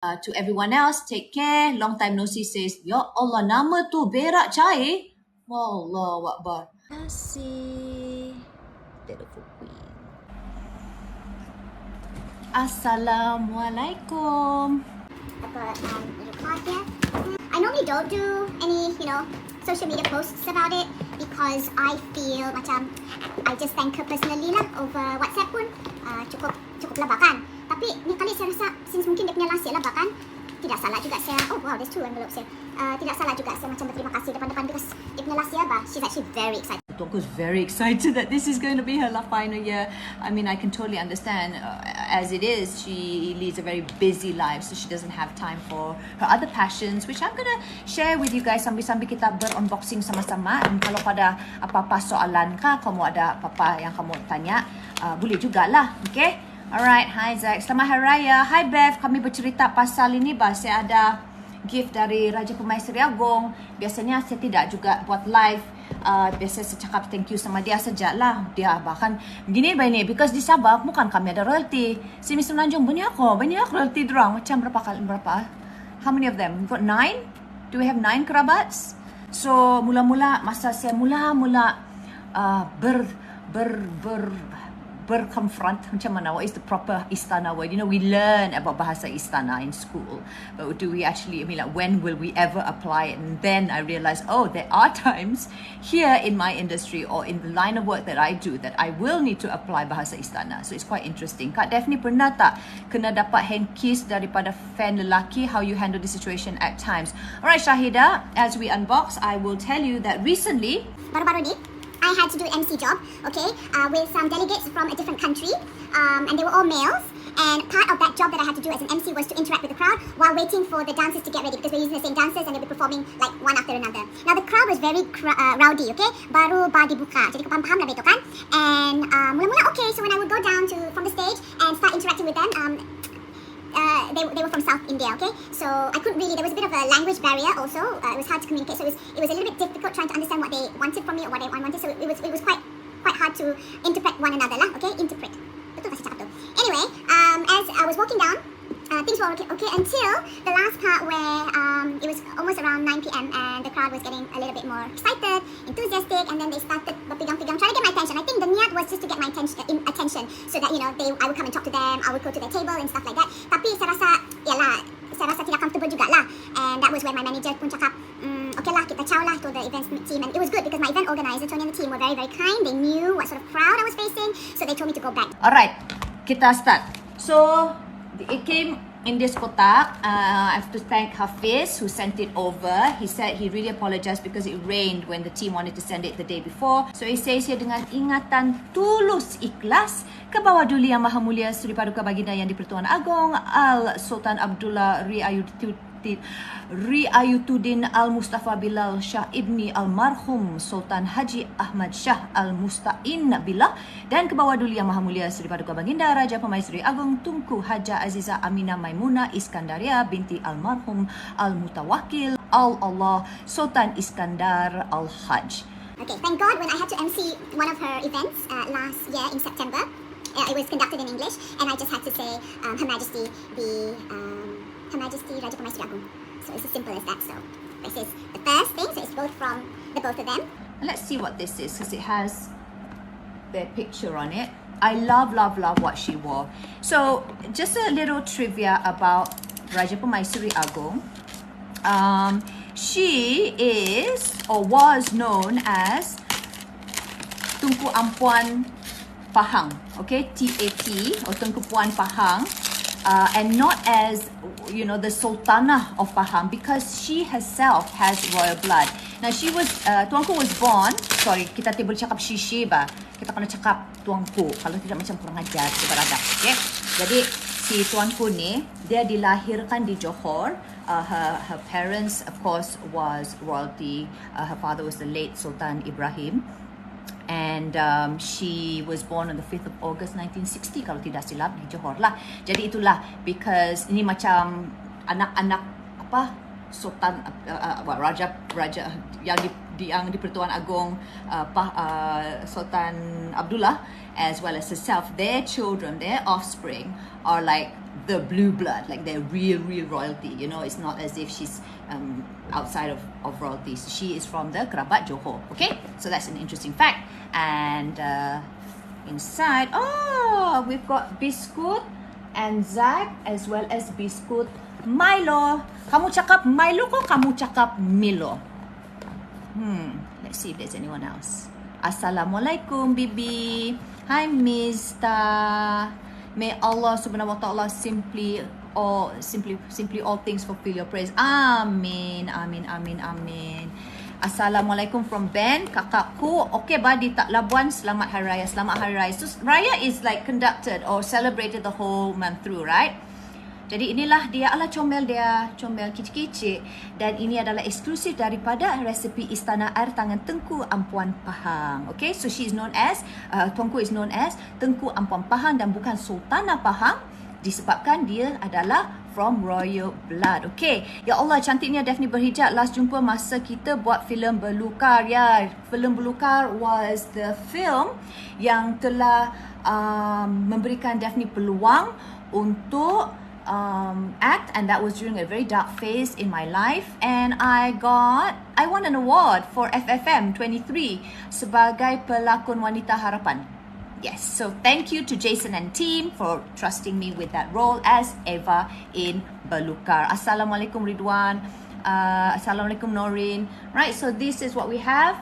To everyone else, take care. Long time no see says, Ya Allah, nama tu berak cair. Allahu Akbar. Terima kasih. Beautiful queen. Assalamualaikum. About your card here. I normally don't do any, social media posts about it because I feel macam I just thank her personally lah over WhatsApp pun cukup labak kan. Tapi ni kali saya rasa since mungkin dia punya last year labak kan, tidak salah juga saya, oh wow, there's 2 envelopes here. Tidak salah juga saya macam berterima kasih depan-depan because dia punya last year bah, she's actually very excited. Tuanku's very excited that this is going to be her final year. I mean, I can totally understand. As it is, she leads a very busy life, so she doesn't have time for her other passions, which I'm going to share with you guys sambil-sambil kita ber-unboxing sama-sama. Dan kalau pada apa-apa soalan kah, kamu ada apa-apa yang kamu tanya, boleh jugalah, okay? Alright, hi Zack. Selamat Hari Raya. Hi Bev, kami bercerita pasal ini bah. Saya ada gift dari Raja Pemaisuri Agong. Biasanya saya tidak juga buat live. Biasa saya cakap thank you sama dia sajalah. Dia bahkan begini because di Sabah bukan kami ada royalty. Si Mr. Nanjung banyak royalty dorang. Macam berapa? How many of them? We've got 9? Do we have 9 kerabats? So mula-mula masa saya mula-mula berkonfront macam mana, what is the proper istana word? We learn about bahasa istana in school, but do we actually, when will we ever apply it? And then I realized, there are times here in my industry or in the line of work that I do that I will need to apply bahasa istana. So it's quite interesting. Kak Daphne, pernah tak kena dapat hand kiss daripada fan lelaki? How you handle the situation at times? Alright Shahida, as we unbox, I will tell you that recently, baru-baru ni I had to do an MC job, okay, with some delegates from a different country, and they were all males. And part of that job that I had to do as an MC was to interact with the crowd while waiting for the dancers to get ready because we're using the same dancers and they'll be performing like one after another. Now the crowd was very rowdy, okay, baru dibuka, jadi kau faham lah betul kan? And mula-mula okay, so when I would go down from the stage and start interacting with them, they were from South India, okay? So I couldn't really, there was a bit of a language barrier also. It was hard to communicate, so it was a little bit difficult trying to understand what they wanted from me or what I wanted. So it was quite hard to interpret one another lah, okay? Interpret. Betul tak saya cakap tu? Anyway, as I was walking down, things were okay until the last part where it was almost around 9 p.m. and the crowd was getting a little bit more excited, enthusiastic, and then they started berpegang-pegang, trying to get my attention. I think the niat was just to get my attention so that, I would come and talk to them, I would go to their table and stuff like that. Tapi saya rasa tidak comfortable jugalah. And that was when my manager pun cakap, okay lah, kita ciao lah to the events team. And it was good because my event organizer, Tony and the team were very, very kind. They knew what sort of crowd I was facing, so they told me to go back. Alright, kita start. So, it came in this kotak. I have to thank Hafiz who sent it over. He said he really apologized because it rained when the team wanted to send it the day before. So he says here, dengan ingatan tulus ikhlas ke bawah Duli Yang Maha Mulia Suri Paduka Baginda Yang di-Pertuan Agong Al Sultan Abdullah Riayuddin Al-Mustafa Bilal Shah Ibni Almarhum Sultan Haji Ahmad Shah Al-Mustain Billah dan ke bawah Duli Yang Maha Mulia Seri Paduka Baginda Raja Pemaisuri Agong Tunku Haja Aziza Aminah Maimuna Iskandaria binti Almarhum Al-Mutawakil Al-Allah Sultan Iskandar Al-Hajj. Okay, thank God when I had to MC one of her events last year in September, it was conducted in English and I just had to say Her Majesty Her Majesty Raja Pemaisuri Agong. So it's as simple as that. So this is the first thing. So it's both from the both of them. Let's see what this is because it has their picture on it. I love what she wore. So just a little trivia about Raja Pemaisuri Agong. She is or was known as Tunku Ampuan Pahang, okay, TAP or Tunku Puan Pahang. And not as, the Sultanah of Pahang because she herself has royal blood. Now she was, Tuanku was born, kita boleh cakap she ba. Kita kena cakap Tuanku, kalau tidak macam kurang ajar beradab, okay? Jadi si Tuanku ni, dia dilahirkan di Johor. Her parents, of course, was royalty. Her father was the late Sultan Ibrahim. And she was born on the 5th of August 1960 kalau tidak silap di Johor lah. Jadi itulah because ini macam anak-anak Sultan raja yang di Pertuan Agong Sultan Abdullah as well as herself, their children, their offspring are like the blue blood, like they're real royalty. You know, it's not as if she's outside of royalty. So she is from the kerabat Johor. Okay, so that's an interesting fact. And inside, oh, we've got biscuit and Zach, as well as biscuit Milo. Kamu cakap Milo kok kamu cakap Milo? Let's see if there's anyone else. Assalamualaikum, Bibi. Hi, Mista. May Allah subhanahu wa ta'ala simply all things fulfill your praise. Amin. Assalamualaikum from Ben, kakakku. Okay, Badi tak Labuan, selamat Hari Raya. Selamat Hari Raya. So, Raya is like conducted or celebrated the whole month through, right? Jadi inilah dia, ala comel dia, comel kicik-kicik. Dan ini adalah eksklusif daripada resepi Istana Air Tangan Tengku Ampuan Pahang. Okay, so she is known as, Tuanku is known as Tengku Ampuan Pahang dan bukan Sultanah Pahang, disebabkan dia adalah from royal blood. Okay, ya Allah, cantiknya Daphne berhijab. Last jumpa masa kita buat filem Belukar. Ya, filem Belukar was the film yang telah memberikan Daphne peluang untuk act, and that was during a very dark phase in my life, and I won an award for FFM 23 sebagai pelakon wanita harapan. Yes, so thank you to Jason and team for trusting me with that role as Eva in Belukar. Assalamualaikum Ridwan. Assalamualaikum Norin. Right, so this is what we have.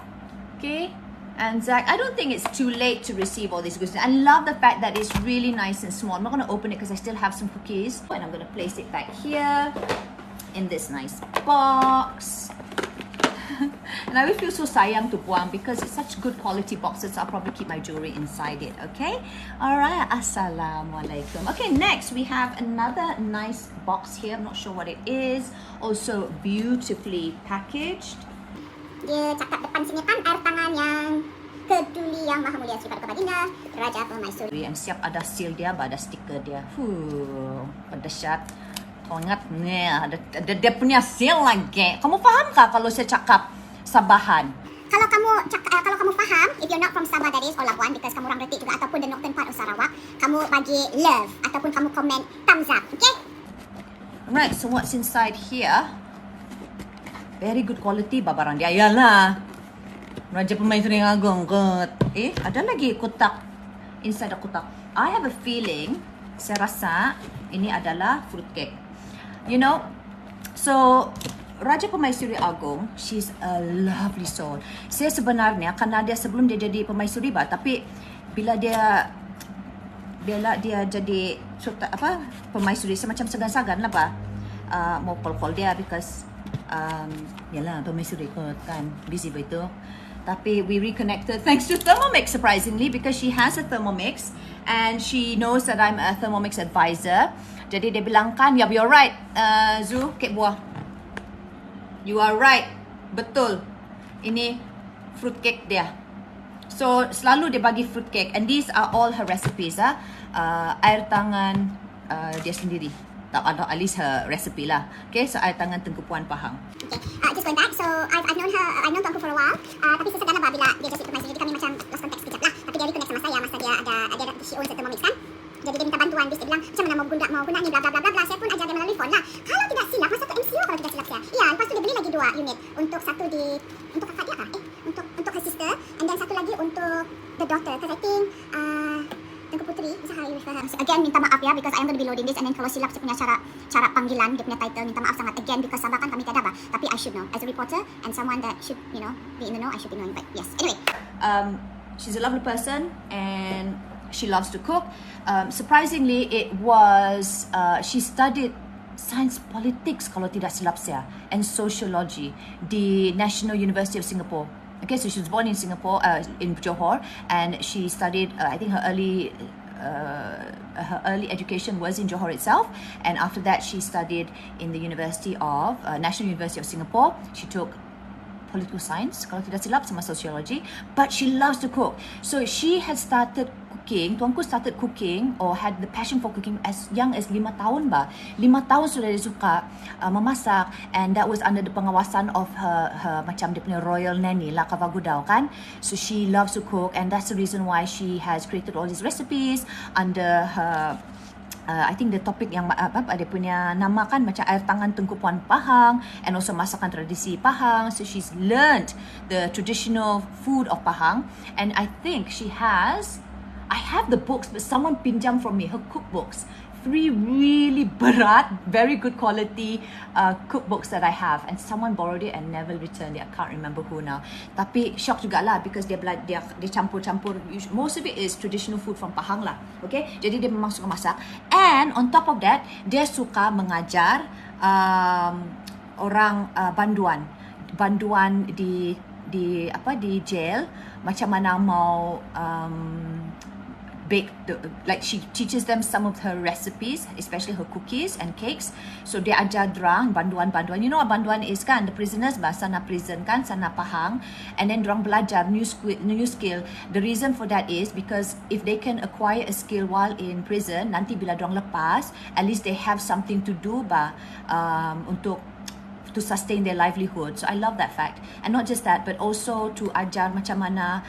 Okay. And Zach, I don't think it's too late to receive all these goodies. I love the fact that it's really nice and small. I'm not going to open it because I still have some cookies. And I'm going to place it back here in this nice box. And I will feel so sayang to buang because it's such good quality boxes. So I'll probably keep my jewelry inside it, okay? Alright, Assalamualaikum. Okay, next we have another nice box here. I'm not sure what it is. Also beautifully packaged. Dia cakap depan sini kan air tangan yang keduli yang maha mulia Sri Paduka Baginda Raja Permaisuri. Yang siap ada seal dia, ada stiker dia. Dahsyat. Kau ingat ni ada dia punya seal lagi. Kamu faham kah kalau saya cakap Sabahan? Kalau kamu faham, if you're not from Sabah that is, or Labuan, because kamu orang Retik juga ataupun the northern part of Sarawak, kamu bagi love ataupun kamu komen thumbs up, okay? Alright, so what's inside here? Very good quality barang dia. Yalah, Raja Permaisuri yang Agung kot. Ada lagi kotak. Inside the kotak, I have a feeling, saya rasa ini adalah fruit cake. You know, so Raja Permaisuri Agung, she's a lovely soul. Saya sebenarnya, karena dia sebelum dia jadi Permaisuri tapi bila dia jadi Permaisuri, saya macam segan-segan lah mau call dia because yalah, Permaisuri kot kan, busy begitu. Tapi we reconnected thanks to Thermomix, surprisingly, because she has a Thermomix and she knows that I'm a Thermomix advisor. Jadi dia bilang kan, yeah, you're right, Zu, kek buah. You are right, betul. Ini fruit cake dia. So selalu dia bagi fruit cake, and these are all her recipes. Air tangan dia sendiri. Tak ada, at least her recipe lah. Okay, so air tangan Tengku Puan Pahang. Okay, just going back. So I've known Tuanku for a while. Tapi saya sedar lah bila dia jadi Permaisuri, jadi kami macam lost contact sekejap lah. Tapi dia reconnect sama saya masa dia ada she owns a Thermomix kan. Jadi dia minta bantuan, dia bilang macam mana mau guna ni bla bla bla bla. Saya pun ajar dia melalui phone lah. Kalau tidak silap, masa tu MCO kalau tidak silap saya. Ya, lepas tu dia beli lagi 2 unit. Untuk satu untuk kakak dia kah? Untuk her sister, and then satu lagi untuk the daughter. Because I think Tengku Putri, is how you refer her. So again, minta maaf ya, because I am going to be loading this, and then kalau silap saya punya cara panggilan, dia punya title, minta maaf sangat again, because Sabah kan kami tiada bah. Tapi I should know, as a reporter and someone that should, be in the know, I should be knowing. But yes, anyway. She's a lovely person and she loves to cook. Surprisingly, it was, she studied science politics kalau tidak silap saya, and sociology, the National University of Singapore. Okay, so she was born in Singapore, in Johor, and she studied, I think her early education was in Johor itself, and after that she studied in the National University of Singapore. She took political science, kalau tidak silap, sama sociology, but she loves to cook. So she had started cooking, Tuanku started cooking or had the passion for cooking as young as 5 tahun bah. 5 tahun sudah dia suka memasak, and that was under the pengawasan of her macam dia punya royal nanny lah, Kavagudau kan. So she loves to cook, and that's the reason why she has created all these recipes under her I think the topic yang dia punya nama kan macam air tangan Tunku Puan Pahang, and also masakan tradisi Pahang. So she's learnt the traditional food of Pahang, and I think I have the books, but someone pinjam from me her cookbooks. 3 really berat, very good quality cookbooks that I have, and someone borrowed it and never returned it. I can't remember who now. Tapi shock jugalah because dia campur-campur. Most of it is traditional food from Pahang lah. Okay, jadi dia memang suka masak. And on top of that, dia suka mengajar orang banduan di jail macam mana mau bake, like she teaches them some of her recipes, especially her cookies and cakes. So dia ajar dorang banduan. You know what banduan is kan? The prisoners sana prison kan, sana Pahang, and then dorang belajar new skill. The reason for that is because if they can acquire a skill while in prison, nanti bila dorang lepas, at least they have something to do to sustain their livelihood. So I love that fact. And not just that, but also to ajar macam mana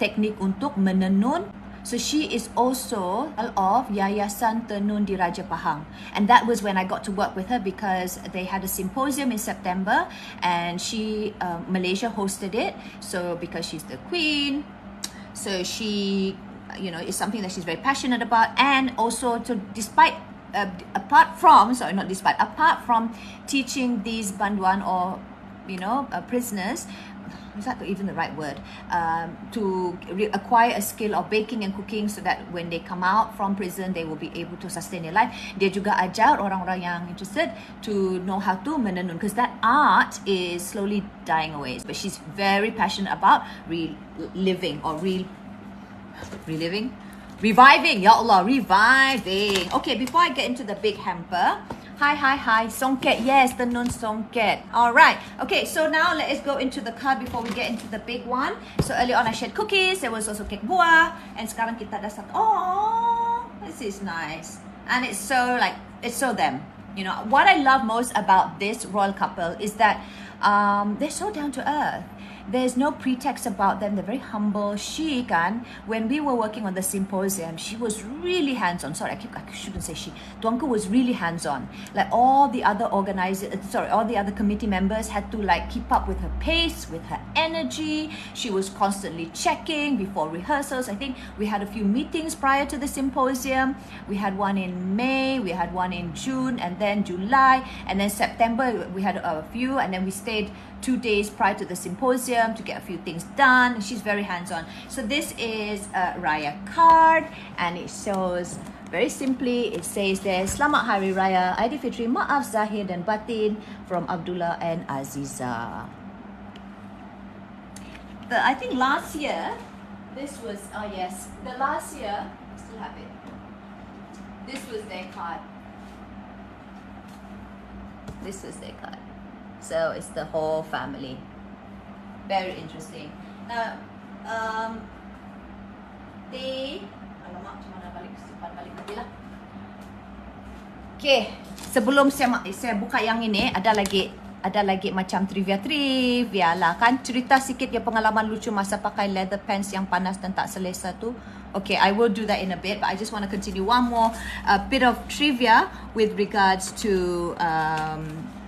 teknik untuk menenun. So she is also of Yayasan Tenun di Raja Pahang, and that was when I got to work with her because they had a symposium in September, and Malaysia hosted it. So because she's the queen, so she, is something that she's very passionate about, and also apart from teaching these banduan or prisoners, is that even the right word, to acquire a skill of baking and cooking so that when they come out from prison they will be able to sustain their life. Dia juga ajar orang-orang yang interested to know how to menenun, because that art is slowly dying away, but she's very passionate about reviving, ya Allah, reviving. Okay, before I get into the big hamper, Hi, songket, yes, tenun songket. Alright, okay, so now let's go into the card before we get into the big one. So earlier on I shared cookies, there was also cake buah, and sekarang kita dah satu. Oh, this is nice. And it's so them. What I love most about this royal couple is that they're so down to earth. There's no pretext about them. They're very humble. She when we were working on the symposium, she was really hands-on. Sorry, I shouldn't say she. Tuanku was really hands-on. Like all the other all the other committee members had to keep up with her pace, with her energy. She was constantly checking before rehearsals. I think we had a few meetings prior to the symposium. We had one in May, we had one in June, and then July, and then September we had a few, and then we stayed 2 days prior to the symposium to get a few things done. She's very hands-on. So this is a Raya card, and it shows very simply, it says there, Selamat Hari Raya Aidilfitri, maaf zahir dan batin, from Abdullah and Aziza. I think last year, this was, last year, I still have it. This was their card. So it's the whole family. Very interesting. Now, Okay, sebelum saya buka yang ini, ada lagi macam trivia lah kan. Cerita sikit ya pengalaman lucu masa pakai leather pants yang panas dan tak selesa tu. Okay, I will do that in a bit, but I just want to continue one more bit of trivia with regards to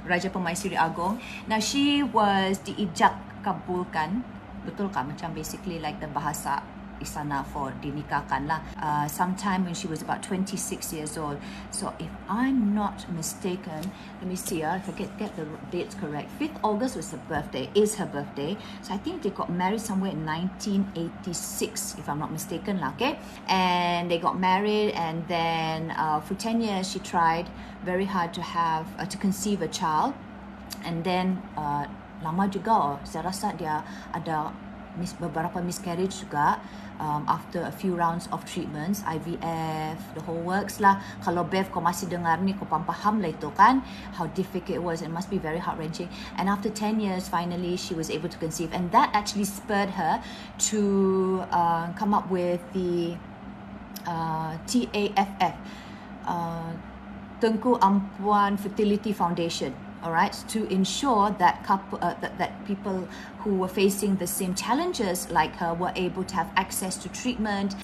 Raja Permaisuri Agong. Now, she was diijab kabulkan, betul kah? Macam basically like the bahasa istana for dinikahkan lah. Sometime when she was about 26 years old. So if I'm not mistaken, let me see if I get the dates correct. 5th August is her birthday. So I think they got married somewhere in 1986, if I'm not mistaken lah, okay? And they got married, and then for 10 years she tried very hard to conceive a child, and then lama juga saya rasa dia ada beberapa miscarriage juga after a few rounds of treatments, IVF, the whole works lah. Kalau Bev kau masih dengar ni, kau faham lah itu kan, how difficult it was. It must be very heart-wrenching. And after 10 years, finally she was able to conceive, and that actually spurred her to come up with the TAFF, Tunku Ampuan Fertility Foundation. Alright, to ensure that that people who were facing the same challenges like her were able to have access to treatment,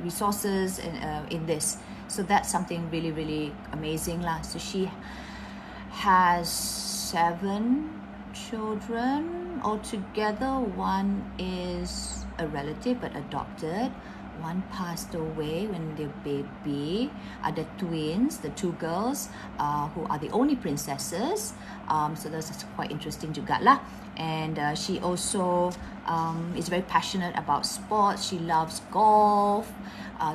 resources in this. So that's something really, really amazing lah. So she has 7 children altogether. One is a relative but adopted. One passed away when they're baby. Ada twins, the 2 girls who are the only princesses. So that's quite interesting juga lah. And she also is very passionate about sports. She loves golf.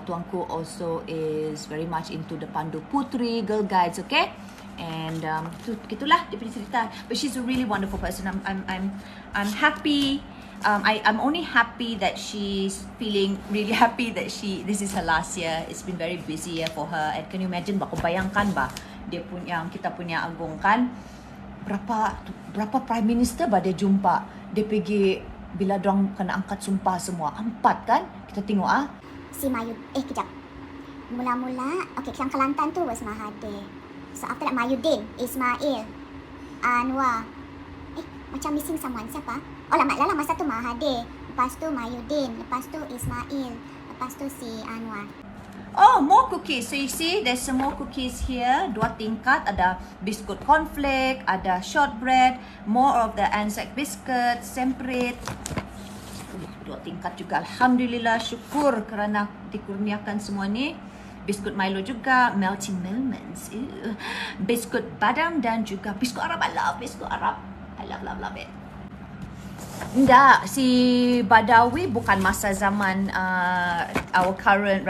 Tuanku also is very much into the Pandu Putri, Girl Guides, okay? And gitulah dia punya cerita. But she's a really wonderful person. I'm happy. I'm only happy that she's feeling really happy that this is her last year. It's been very busy year for her. And can you imagine, kau bayangkan bah, kita punya agung kan, berapa prime minister bah dia jumpa. Dia pergi bila dorang kena angkat sumpah semua. 4 kan? Kita tengok Si kejap. Mula-mula, okay, yang Kelantan tu was Mahathir. So after that, Mayuddin, Ismail, Anwar. Macam missing someone. Siapa? Oh, lah masa tu Mahathir. Lepas tu Mayuddin. Lepas tu Ismail. Lepas tu si Anwar. Oh, more cookies. So you see, there's some more cookies here. 2 tingkat. Ada biskut cornflake, ada shortbread, more of the Anzac biscuit, semprit. 2 tingkat juga. Alhamdulillah, syukur kerana dikurniakan semua ni. Biskut Milo juga, melting moments, biskut badam dan juga biskut Arab. I love biskut Arab. I love it. Enggak, si Badawi bukan masa zaman our current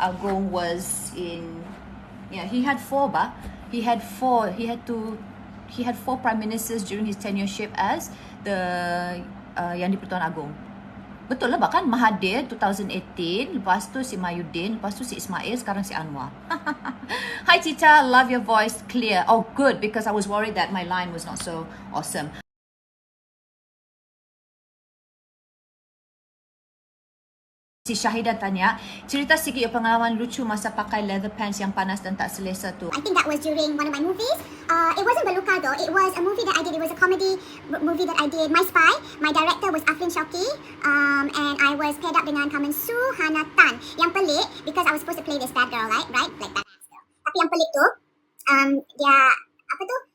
Agung was in, he had 4 bah. He had 4 prime ministers during his tenureship as the yang di-Pertuan Agong. Betul lah bahkan Mahathir 2018, lepas tu si Mayuddin, lepas tu si Ismail, sekarang si Anwar. Hi Tita, love your voice, clear. Oh good, because I was worried that my line was not so awesome. Si Syahidah tanya, cerita sikit pengalaman lucu masa pakai leather pants yang panas dan tak selesa tu. I think that was during one of my movies. It wasn't Beluka though. It was a movie that I did. It was a comedy movie that I did. My Spy. My director was Afrin Shauki. And I was paired up dengan Kamen Suhana Tan. Yang pelik, because I was supposed to play this bad girl, right? Like badass girl. Tapi yang pelik tu,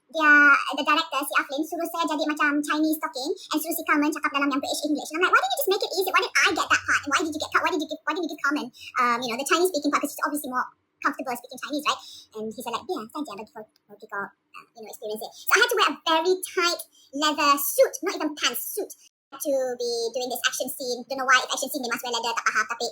the director, si Afrin, suruh saya jadi macam Chinese talking and suruh si Carmen cakap dalam yang British English. And I'm like, why didn't you just make it easy? Why did I get that part? And why did you get cut? Why did you give Carmen, the Chinese speaking part? Because she's obviously more comfortable speaking Chinese, right? And he said like, yeah, saja bagi for people, experience it. So I had to wear a very tight leather suit, not even pants, suit, to be doing this action scene. Don't know why if action scene they must wear leather, tak faham, tapi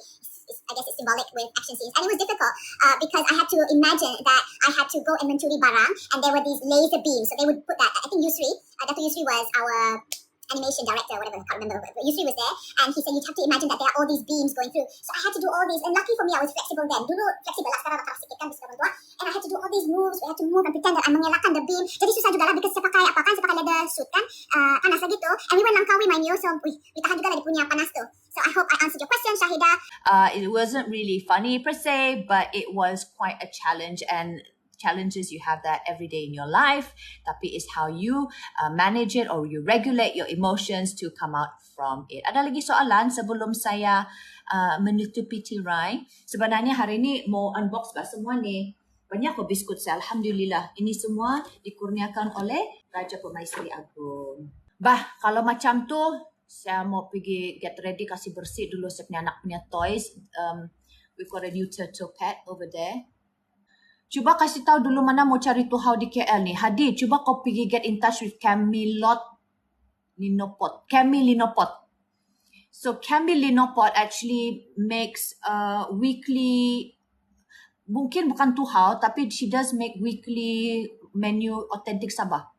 I guess it's symbolic with action scenes. And it was difficult because I had to imagine that I had to go and mencuri barang and there were these laser beams. So they would put that, I think Yusri, Dr. Yusri was our animation director, whatever, I can't remember, but Yusri was there and he said you have to imagine that there are all these beams going through. So I had to do all these, and lucky for me I was flexible then. Dulu flexible lah, sekarang tak sikit kan bisa orang tua. And I had to do all these moves, we had to move and pretend that I'm mengelakkan the beam. Jadi susah juga lah because saya pakai saya pakai leather suit kan, panas lagi tu. And we went Langkawi my meal, so we tahan juga lah dia punya panas tu. So I hope I answered your question, Shahida. It wasn't really funny per se, but it was quite a challenge, and challenges you have that every day in your life, tapi it's how you manage it or you regulate your emotions to come out from it. Ada lagi soalan sebelum saya menutupi tirai? Sebenarnya hari ni mau unbox bah semua ni. Banyak kok biskut saya, alhamdulillah. Ini semua dikurniakan oleh Raja Pemaisuri Agung. Bah, kalau macam tu saya mau pergi get ready, kasih bersih dulu saya punya anak punya toys. We've got a new turtle pet over there. Cuba kasih tahu dulu mana mau cari tuhau di KL ni. Hadi, cuba kau pergi get in touch with Camille Linopot. So Camille Linopot actually makes weekly, mungkin bukan tuhau, tapi she does make weekly menu authentic Sabah.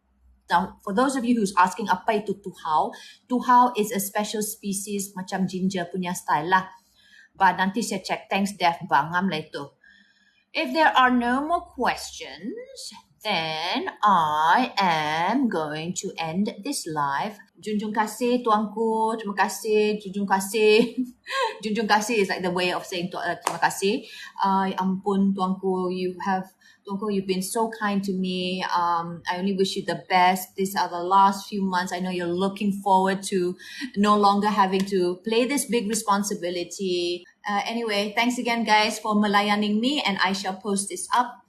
Now, for those of you who's asking apa itu tuhau, tuhau is a special species macam ginger punya style lah. But nanti saya check. Thanks Def, bangam lah itu. If there are no more questions, then I am going to end this live. Junjung Kasih Tuanku, terima kasih. Junjung Kasih. Junjung Kasih is like the way of saying terima kasih. Ampun Tuanku, you have Tuanku, you've been so kind to me. I only wish you the best. These are the last few months. I know you're looking forward to no longer having to play this big responsibility. Anyway, thanks again, guys, for melayaning me, and I shall post this up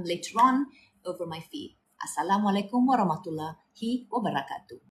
later on over my feed. Assalamualaikum warahmatullahi wabarakatuh.